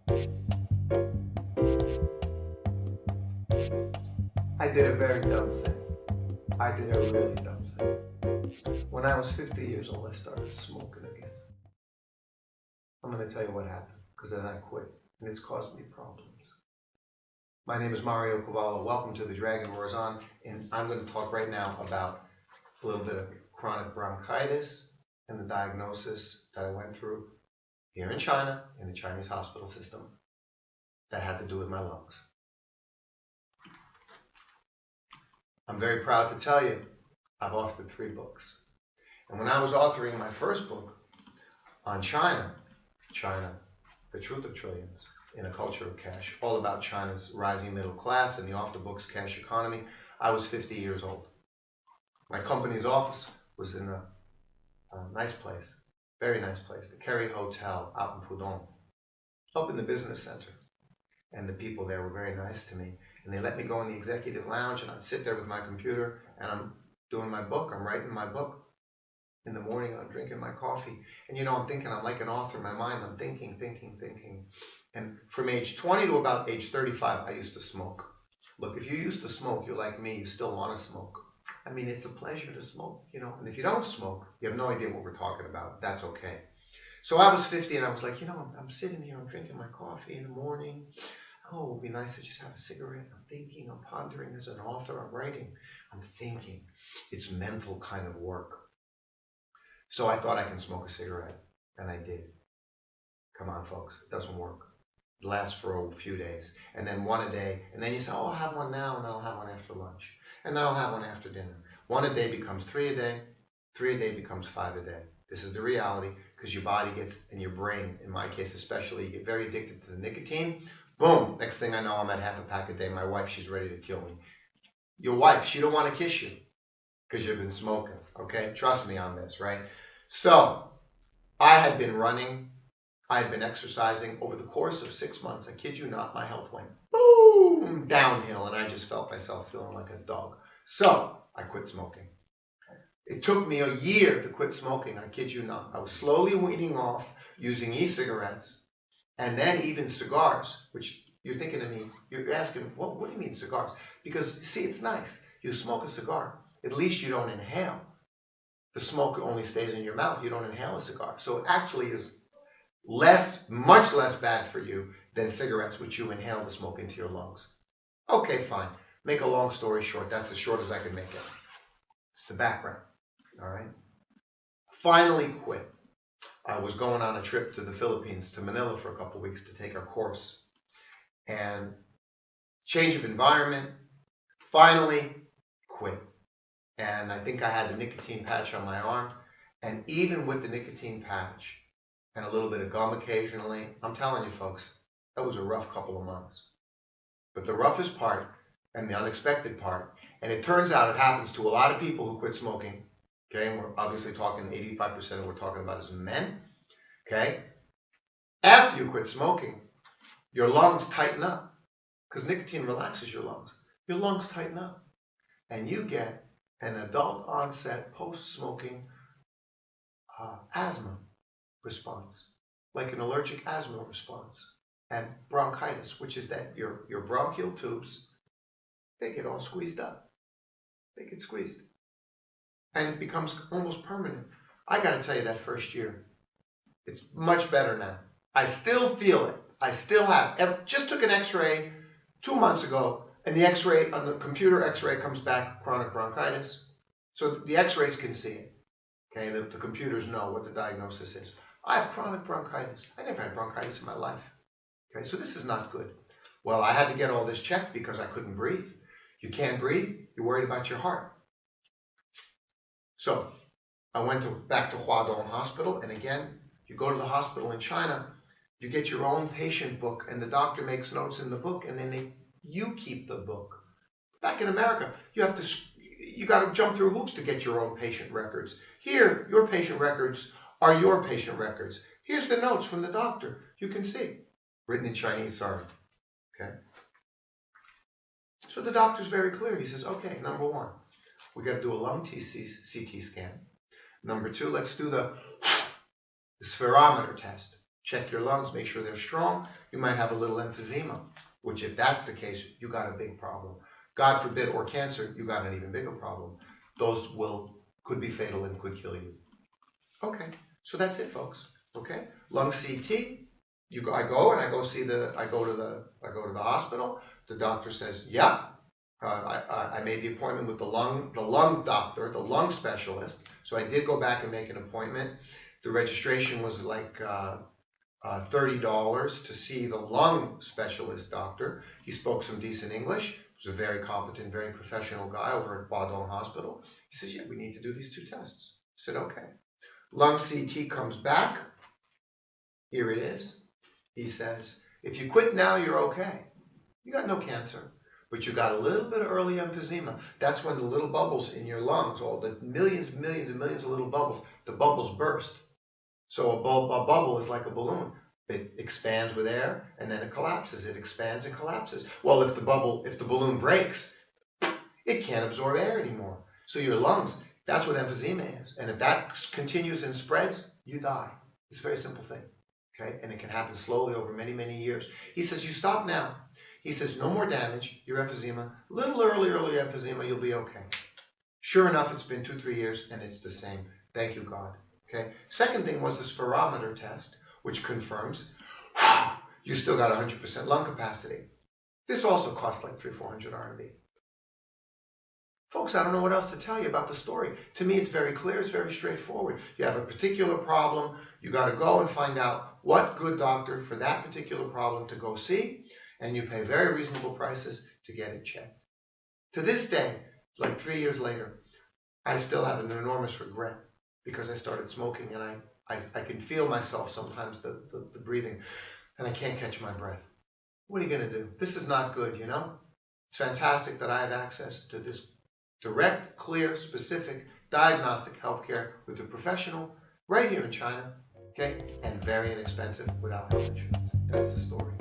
I did a very dumb thing. I did a really dumb thing. When I was 50 years old, I started smoking again. I'm going to tell you what happened, because then I quit, and it's caused me problems. My name is Mario Cavallo. Welcome to the Dragon Roars On, and I'm going to talk right now about a little bit of chronic bronchitis and the diagnosis that I went through here in China, in the Chinese hospital system, that had to do with my lungs. I'm very proud to tell you I've authored 3 books. And when I was authoring my first book on China, The Truth of Trillions in a Culture of Cash, all about China's rising middle class and the off-the-books cash economy, I was 50 years old. My company's office was in a nice place, very nice place, the Kerry Hotel out in Huadong, up in the business center. And the people there were very nice to me. And they let me go in the executive lounge, and I'd sit there with my computer, and I'm doing my book. I'm writing my book. In the morning, I'm drinking my coffee. And I'm thinking, I'm like an author in my mind. I'm thinking. And from age 20 to about age 35, I used to smoke. Look, if you used to smoke, you're like me, you still want to smoke. I mean, it's a pleasure to smoke, And if you don't smoke, you have no idea what we're talking about. That's okay. So I was 50, and I was like, I'm sitting here, I'm drinking my coffee in the morning. Oh, it would be nice to just have a cigarette. I'm thinking, I'm pondering as an author, I'm writing, I'm thinking. It's mental kind of work. So I thought I can smoke a cigarette, and I did. Come on, folks, it doesn't work. It lasts for a few days, and then one a day, and then you say, oh, I'll have one now, and then I'll have one after lunch, and then I'll have one after dinner. 1 a day becomes 3 a day, 3 a day becomes 5 a day. This is the reality, because your body gets, and your brain, in my case especially, you get very addicted to the nicotine. Boom, next thing I know, I'm at half a pack a day. My wife, she's ready to kill me. Your wife, she don't want to kiss you because you've been smoking, okay? Trust me on this, right? So I had been running, I had been exercising over the course of 6 months. I kid you not, my health went boom, downhill, and I just felt myself feeling like a dog. So I quit smoking. It took me a year to quit smoking, I kid you not. I was slowly weaning off using e-cigarettes, and then even cigars, which you're thinking to me, you're asking, what do you mean cigars? Because, see, it's nice. You smoke a cigar. At least you don't inhale. The smoke only stays in your mouth. You don't inhale a cigar. So it actually is much less bad for you than cigarettes, which you inhale the smoke into your lungs. Okay, fine. Make a long story short. That's as short as I can make it. It's the background, all right? Finally quit. I was going on a trip to the Philippines, to Manila for a couple of weeks to take a course. And change of environment, finally quit. And I think I had a nicotine patch on my arm. And even with the nicotine patch and a little bit of gum occasionally, I'm telling you folks, that was a rough couple of months. But the roughest part and the unexpected part, and it turns out it happens to a lot of people who quit smoking, okay, and we're obviously talking 85% of what we're talking about is men, okay? After you quit smoking, your lungs tighten up because nicotine relaxes your lungs. Your lungs tighten up, and you get an adult onset post-smoking asthma response, like an allergic asthma response, and bronchitis, which is that your bronchial tubes, they get all squeezed up. They get squeezed. And it becomes almost permanent. I got to tell you, that first year, it's much better now. I still feel it. I still have. Just took an x-ray 2 months ago, and the x-ray, on the computer x-ray, comes back chronic bronchitis. So the x-rays can see it. Okay, the computers know what the diagnosis is. I have chronic bronchitis. I never had bronchitis in my life. Okay, so this is not good. Well, I had to get all this checked because I couldn't breathe. You can't breathe, you're worried about your heart. So I went back to Huadong Hospital, and again, you go to the hospital in China, you get your own patient book, and the doctor makes notes in the book, and then you keep the book. Back in America, you got to jump through hoops to get your own patient records. Here, your patient records are your patient records. Here's the notes from the doctor. You can see. Written in Chinese, sorry. Okay. So the doctor's very clear. He says, okay, number 1, we got to do a lung CT scan. Number 2, let's do the spherometer test. check your lungs, make sure they're strong. You might have a little emphysema, which if that's the case, you got a big problem. God forbid, or cancer, you got an even bigger problem. Those could be fatal and could kill you. Okay, so that's it, folks. Okay, lung CT. I go to the hospital. The doctor says, yeah. I made the appointment with the lung doctor, the lung specialist. So I did go back and make an appointment. The registration was like $30 to see the lung specialist doctor. He spoke some decent English. He was a very competent, very professional guy over at Huadong Hospital. He says, yeah, we need to do these 2 tests. I said, okay. Lung CT comes back. Here it is. He says, if you quit now, you're okay. You got no cancer, but you got a little bit of early emphysema. That's when the little bubbles in your lungs, all the millions and millions and millions of little bubbles, the bubbles burst. So a bubble is like a balloon. It expands with air and then it collapses. It expands and collapses. Well, if the balloon breaks, it can't absorb air anymore. So your lungs, that's what emphysema is. And if that continues and spreads, you die. It's a very simple thing. Okay? And it can happen slowly over many, many years. He says, you stop now. He says, no more damage. Your emphysema, little early emphysema, you'll be okay. Sure enough, it's been 2-3 years and it's the same. Thank you, God. Okay. Second thing was the spirometer test, which confirms you still got 100% lung capacity. This also costs like 300-400 RMB. Folks, I don't know what else to tell you about the story. To me, it's very clear. It's very straightforward. You have a particular problem. You got to go and find out what good doctor for that particular problem to go see, and you pay very reasonable prices to get it checked. To this day, like 3 years later, I still have an enormous regret because I started smoking, and I can feel myself sometimes, the breathing, and I can't catch my breath. What are you going to do? This is not good, you know? It's fantastic that I have access to this direct, clear, specific diagnostic healthcare with a professional right here in China, okay? And very inexpensive without health insurance. That's the story.